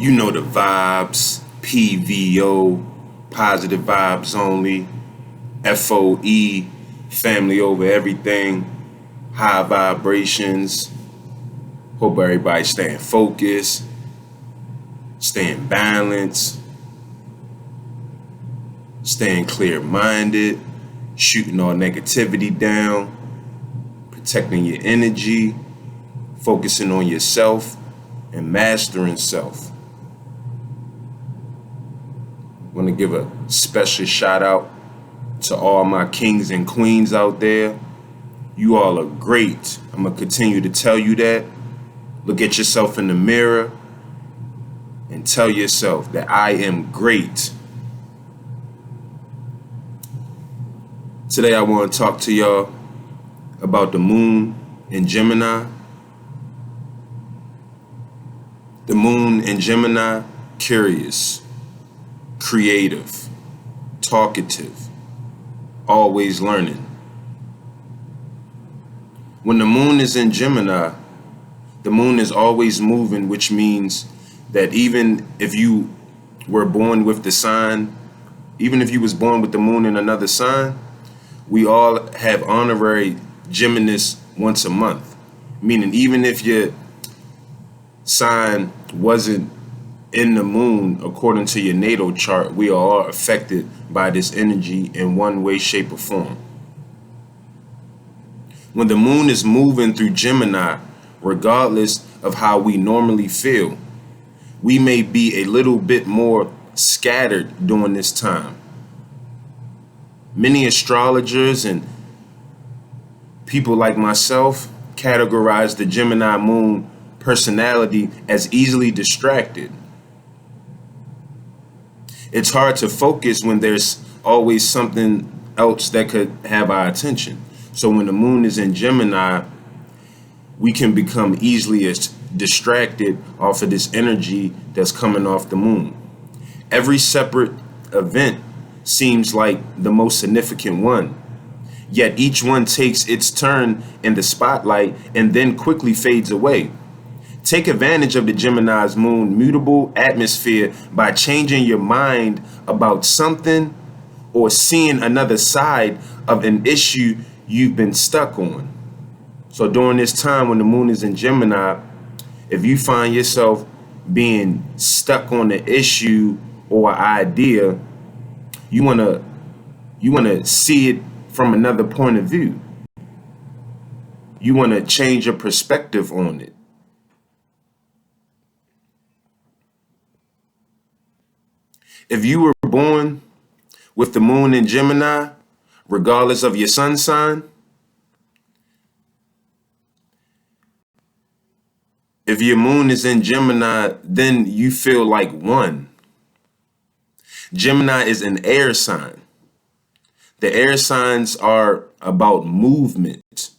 You know the vibes, PVO, positive vibes only, FOE, family over everything, high vibrations. Hope everybody staying focused, staying balanced, staying clear-minded, shooting all negativity down, protecting your energy, focusing on yourself, and mastering self. Want to give a special shout out to all my kings and queens out there. You all are great. I'm going to continue to tell you that. Look at yourself in the mirror and tell yourself that I am great. Today I want to talk to y'all about the moon in Gemini. The moon in Gemini, curious, creative, talkative, always learning. When the moon is in Gemini, the moon is always moving, which means that even if you were born with the sign, even if you was born with the moon in another sign, we all have honorary Geminis once a month. Meaning even if your sign wasn't in the moon according to your natal chart, we are all affected by this energy in one way, shape, or form. When the moon is moving through Gemini, regardless of how we normally feel, we may be a little bit more scattered during this time. Many astrologers and people like myself categorize the Gemini moon personality as easily distracted. It's hard to focus when there's always something else that could have our attention. So when the moon is in Gemini, we can become easily distracted off of this energy that's coming off the moon. Every separate event seems like the most significant one, yet each one takes its turn in the spotlight and then quickly fades away. Take advantage of the Gemini's moon mutable atmosphere by changing your mind about something or seeing another side of an issue you've been stuck on. So during this time when the moon is in Gemini, if you find yourself being stuck on the issue or idea, you want to see it from another point of view. You want to change your perspective on it. If you were born with the moon in Gemini, regardless of your sun sign, if your moon is in Gemini, then you feel like one. Gemini is an air sign. The air signs are about movement.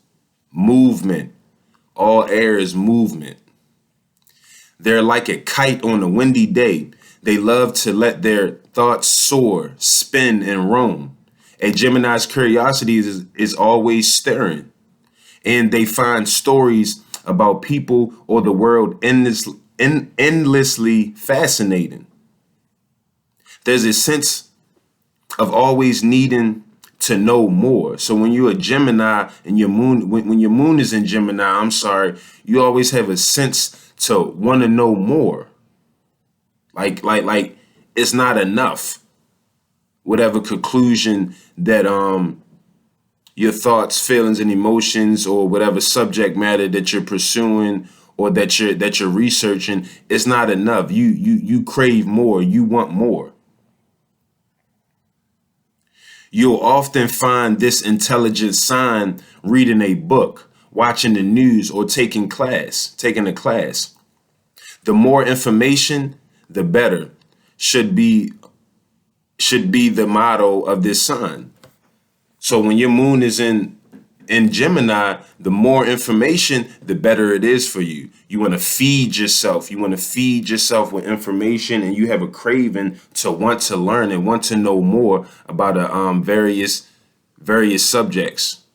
Movement. All air is movement. They're like a kite on a windy day. They love to let their thoughts soar, spin, and roam. A Gemini's curiosity is always stirring, and they find stories about people or the world endlessly fascinating. There's a sense of always needing to know more. So when you're a Gemini and your moon, when your moon is in Gemini, you always have a sense to want to know more. Like it's not enough. Whatever conclusion that your thoughts, feelings, and emotions, or whatever subject matter that you're pursuing or that you're researching, it's not enough. You crave more. You want more. You'll often find this intelligent sign reading a book, watching the news, or taking a class. The more information, the better, should be the motto of this sign. So when your moon is in Gemini, the more information, the better it is for you. You want to feed yourself. You want to feed yourself with information, and you have a craving to want to learn and want to know more about various subjects.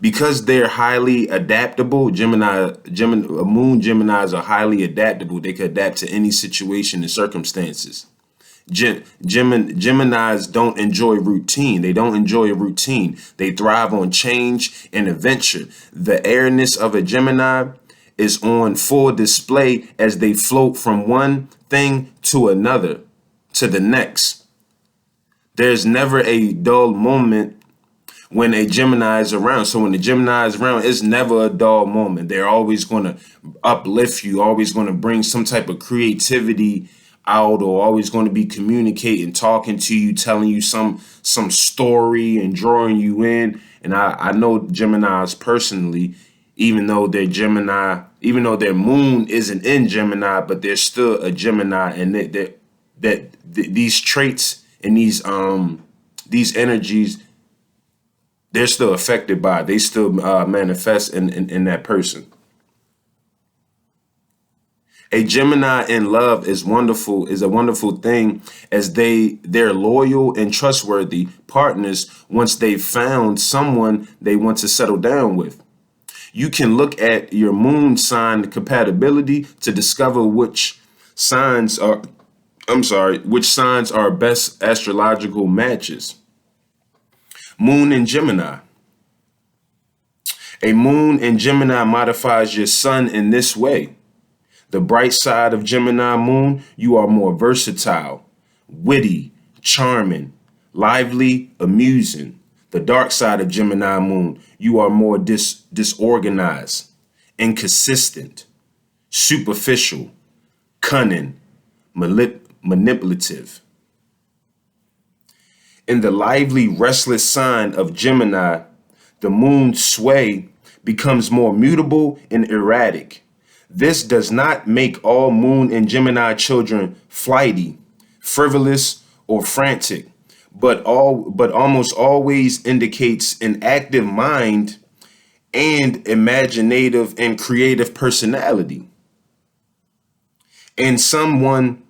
Because they're highly adaptable. Moon Geminis are highly adaptable. They could adapt to any situation and circumstances. Geminis don't enjoy routine. They don't enjoy a routine. They thrive on change and adventure. The airness of a Gemini is on full display as they float from one thing to another, to the next. There's never a dull moment when a Gemini is around. So when the Gemini is around, it's never a dull moment. They're always going to uplift you, always going to bring some type of creativity out, or always going to be communicating, talking to you, telling you some story and drawing you in. And I know Geminis personally, even though they're Gemini, even though their moon isn't in Gemini, but they're still a Gemini, and these traits and these energies, they're still affected by it. They still manifest in that person. A Gemini in love is a wonderful thing, as they're loyal and trustworthy partners once they've found someone they want to settle down with. You can look at your moon sign compatibility to discover which signs are best astrological matches. Moon in Gemini. A moon in Gemini modifies your sun in this way. The bright side of Gemini moon, you are more versatile, witty, charming, lively, amusing. The dark side of Gemini moon, you are more disorganized, inconsistent, superficial, cunning, manipulative. In the lively, restless sign of Gemini, the moon's sway becomes more mutable and erratic. This does not make all moon and Gemini children flighty, frivolous, or frantic, but almost always indicates an active mind and imaginative and creative personality, and someone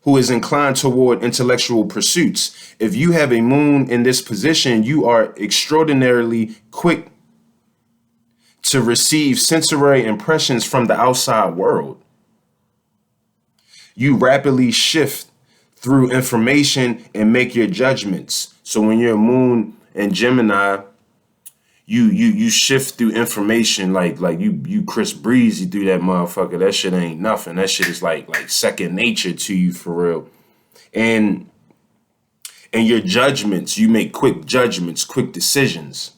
who is inclined toward intellectual pursuits. If you have a moon in this position, you are extraordinarily quick to receive sensory impressions from the outside world. You rapidly shift through information and make your judgments. So when you're moon in Gemini, you shift through information like you Chris Breezy through that motherfucker. That shit ain't nothing. That shit is like second nature to you, for real. And your judgments, you make quick judgments, quick decisions.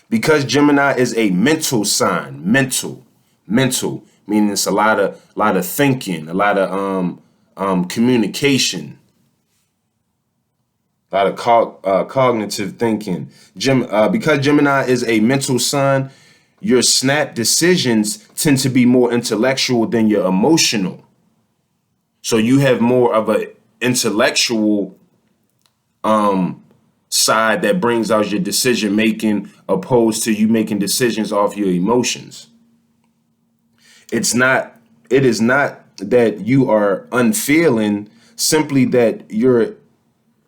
Because Gemini is a mental sign, mental, meaning it's a lot of thinking, a lot of communication, a lot of cognitive thinking. Because Gemini is a mental sign, your snap decisions tend to be more intellectual than your emotional. So you have more of an intellectual side that brings out your decision making, opposed to you making decisions off your emotions. It is not that you are unfeeling, simply that your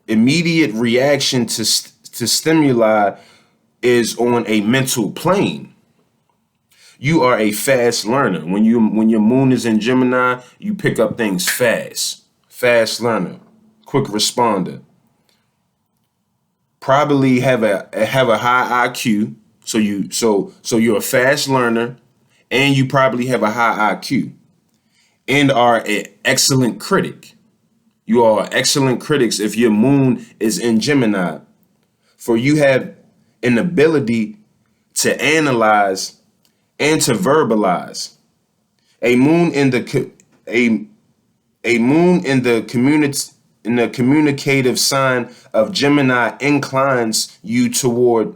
immediate reaction to stimuli is on a mental plane. You are a fast learner. When your moon is in Gemini, you pick up things fast learner, quick responder. Probably have a high IQ, so you're a fast learner, and you probably have a high IQ, and are an excellent critic. You are excellent critics if your moon is in Gemini, for you have an ability to analyze and to verbalize. A moon in the communicative sign of Gemini inclines you toward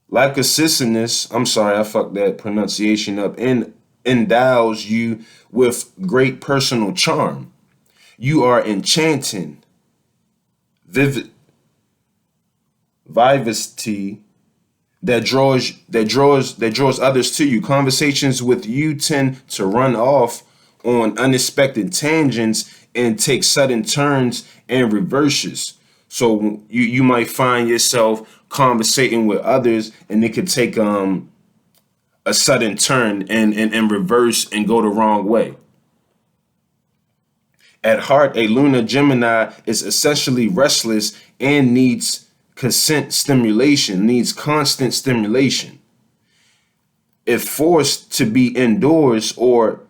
lasciviousness. I'm sorry, I fucked that pronunciation up. And endows you with great personal charm. You are enchanting, vivacity that draws others to you. Conversations with you tend to run off on unexpected tangents and take sudden turns and reverses. So you might find yourself conversating with others, and it could take a sudden turn and reverse and go the wrong way. At heart, a lunar Gemini is essentially restless and needs constant stimulation. If forced to be indoors or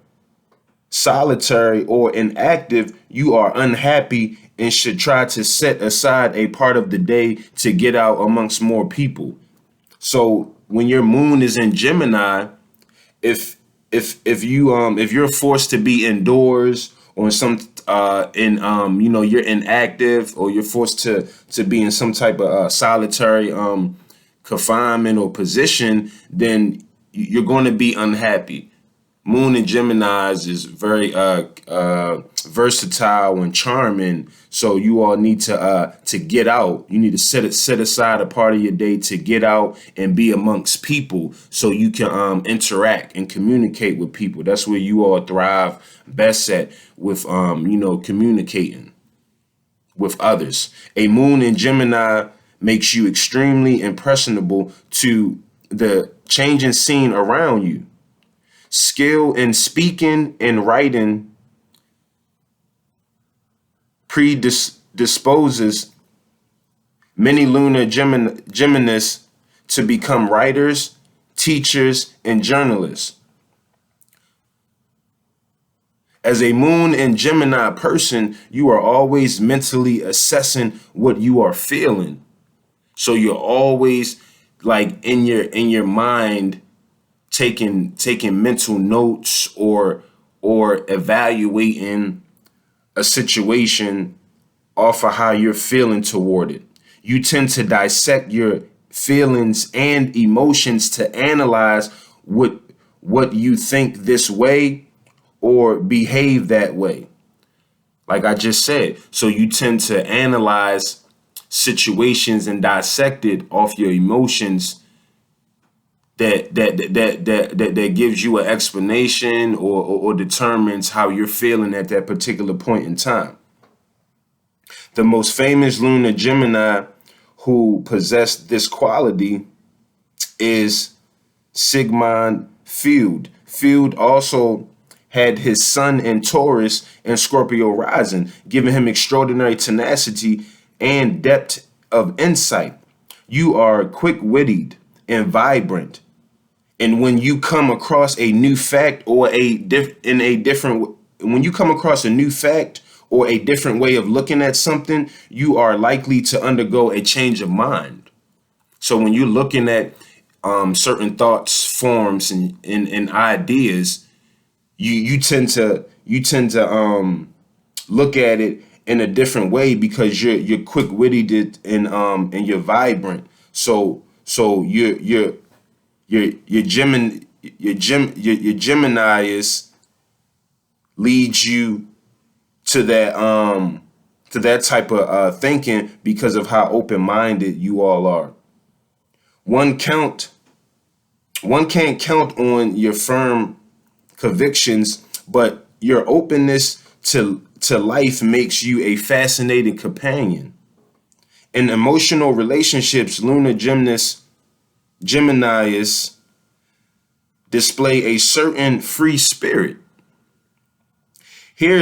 solitary or inactive, you are unhappy and should try to set aside a part of the day to get out amongst more people. So when your moon is in Gemini, if you're forced to be indoors or you're inactive, or you're forced to be in some type of solitary confinement or position, then you're going to be unhappy. Moon in Geminis is very versatile and charming. So you all need to get out. You need to set aside a part of your day to get out and be amongst people, so you can interact and communicate with people. That's where you all thrive best at, with communicating with others. A moon in Gemini makes you extremely impressionable to the changing scene around you. Skill in speaking and writing predisposes many lunar Geminis to become writers, teachers, and journalists. As a moon and Gemini person, you are always mentally assessing what you are feeling. So you're always like in your mind taking mental notes or evaluating a situation off of how you're feeling toward it. You tend to dissect your feelings and emotions to analyze what you think this way or behave that way. Like I just said, so you tend to analyze situations and dissect it off your emotions that gives you an explanation or determines how you're feeling at that particular point in time. The most famous lunar Gemini who possessed this quality is Sigmund Freud. Freud also had his sun in Taurus and Scorpio rising, giving him extraordinary tenacity and depth of insight. You are quick-witted and vibrant. And when you come across a new fact or when you come across a new fact or a different way of looking at something, you are likely to undergo a change of mind. So when you're looking at certain thoughts, forms, and ideas, you tend to look at it in a different way because you're quick-witted and you're vibrant. So your Gemini leads you to that type of thinking because of how open-minded you all are. One can't count on your firm convictions, but your openness to life makes you a fascinating companion. In emotional relationships, lunar Geminis display a certain free spirit. Here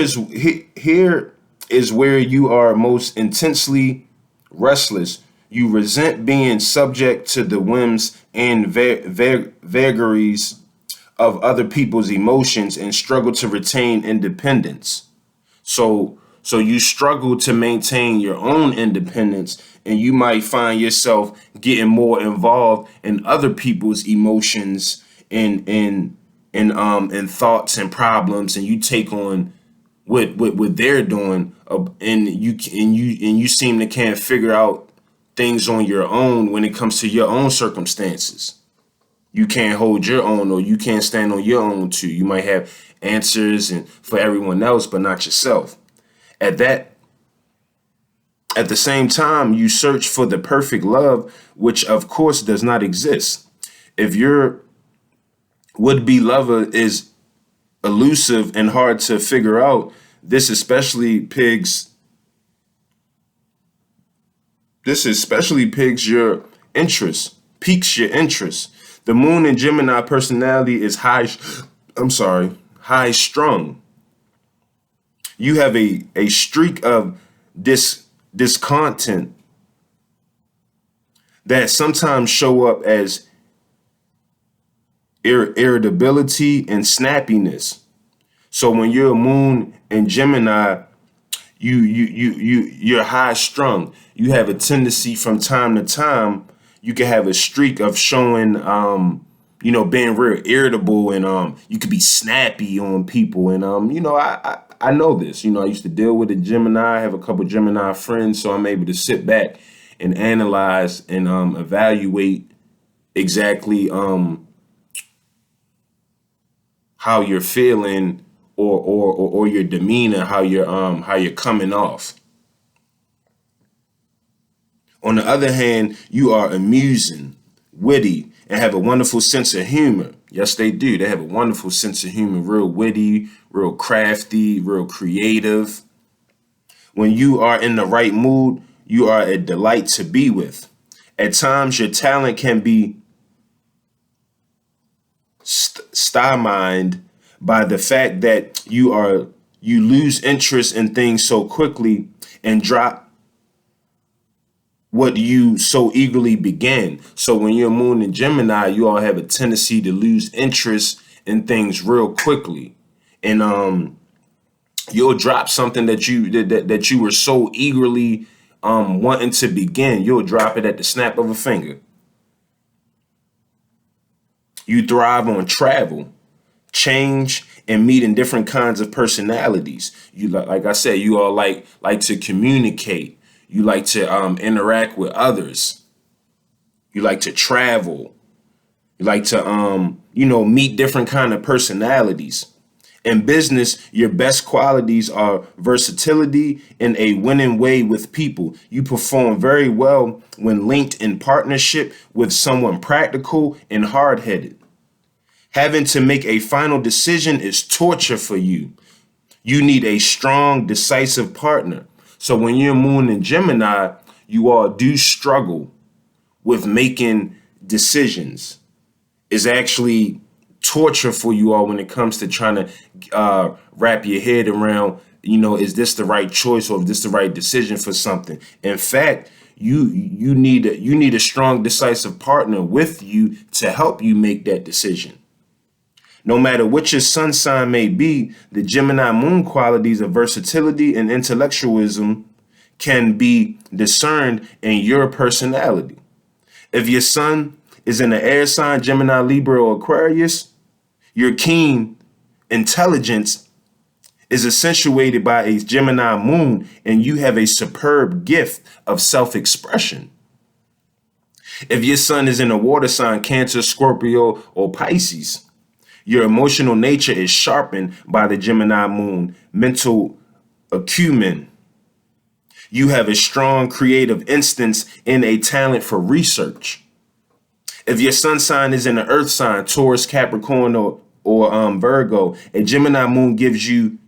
is where you are most intensely restless. You resent being subject to the whims and vagaries of other people's emotions and struggle to retain independence. So you struggle to maintain your own independence, and you might find yourself getting more involved in other people's emotions and thoughts and problems, and you take on what they're doing, and you seem to can't figure out things on your own when it comes to your own circumstances. You can't hold your own, or you can't stand on your own too. You might have answers and for everyone else, but not yourself. At the same time, you search for the perfect love, which of course does not exist. If your would-be lover is elusive and hard to figure out, This especially pigs your interest, piques your interest. The moon in Gemini personality is high strung. You have a streak of discontent that sometimes show up as irritability and snappiness. So when you're a moon in Gemini, you're high strung. You have a tendency from time to time. You can have a streak of showing, being real irritable, and you could be snappy on people. And I know this. I used to deal with a Gemini. I have a couple Gemini friends, so I'm able to sit back and analyze and evaluate exactly how you're feeling, or your demeanor, how you're coming off. On the other hand, you are amusing, witty, and have a wonderful sense of humor. Yes, they do. They have a wonderful sense of humor, real witty, real crafty, real creative. When you are in the right mood, you are a delight to be with. At times, your talent can be stymied by the fact that you lose interest in things so quickly and drop what you so eagerly began. So when you're moon in Gemini, you all have a tendency to lose interest in things real quickly. And you'll drop something that you were so eagerly wanting to begin. You'll drop it at the snap of a finger. You thrive on travel, change, and meeting different kinds of personalities. You like I said, you all like to communicate. You like to interact with others. You like to travel. You like to meet different kind of personalities. In business, your best qualities are versatility and a winning way with people. You perform very well when linked in partnership with someone practical and hard-headed. Having to make a final decision is torture for you. You need a strong, decisive partner. So when you're moon in Gemini, you all do struggle with making decisions. It's actually torture for you all when it comes to trying to wrap your head around, is this the right choice, or is this the right decision for something? In fact, you need a strong, decisive partner with you to help you make that decision. No matter what your sun sign may be, the Gemini moon qualities of versatility and intellectualism can be discerned in your personality. If your sun is in the air sign, Gemini, Libra, or Aquarius, your keen intelligence is accentuated by a Gemini moon, and you have a superb gift of self-expression. If your sun is in a water sign, Cancer, Scorpio, or Pisces, your emotional nature is sharpened by the Gemini moon, mental acumen. You have a strong creative instincts and a talent for research. If your sun sign is in the earth sign, Taurus, Capricorn, or Virgo, a Gemini moon gives you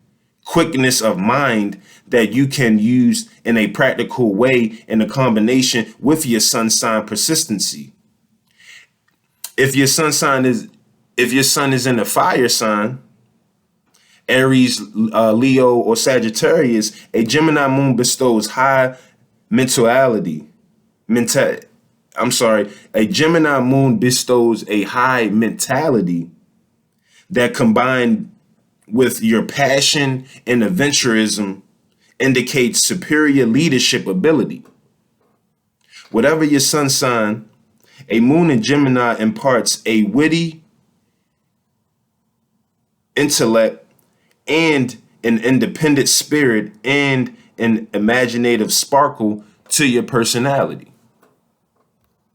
quickness of mind that you can use in a practical way in a combination with your sun sign persistency. If your sun is in a fire sign, Aries, Leo, or Sagittarius, a Gemini moon bestows high mentality. A Gemini moon bestows a high mentality that, combined with your passion and adventurism, indicates superior leadership ability. Whatever your sun sign, a moon in Gemini imparts a witty intellect and an independent spirit and an imaginative sparkle to your personality.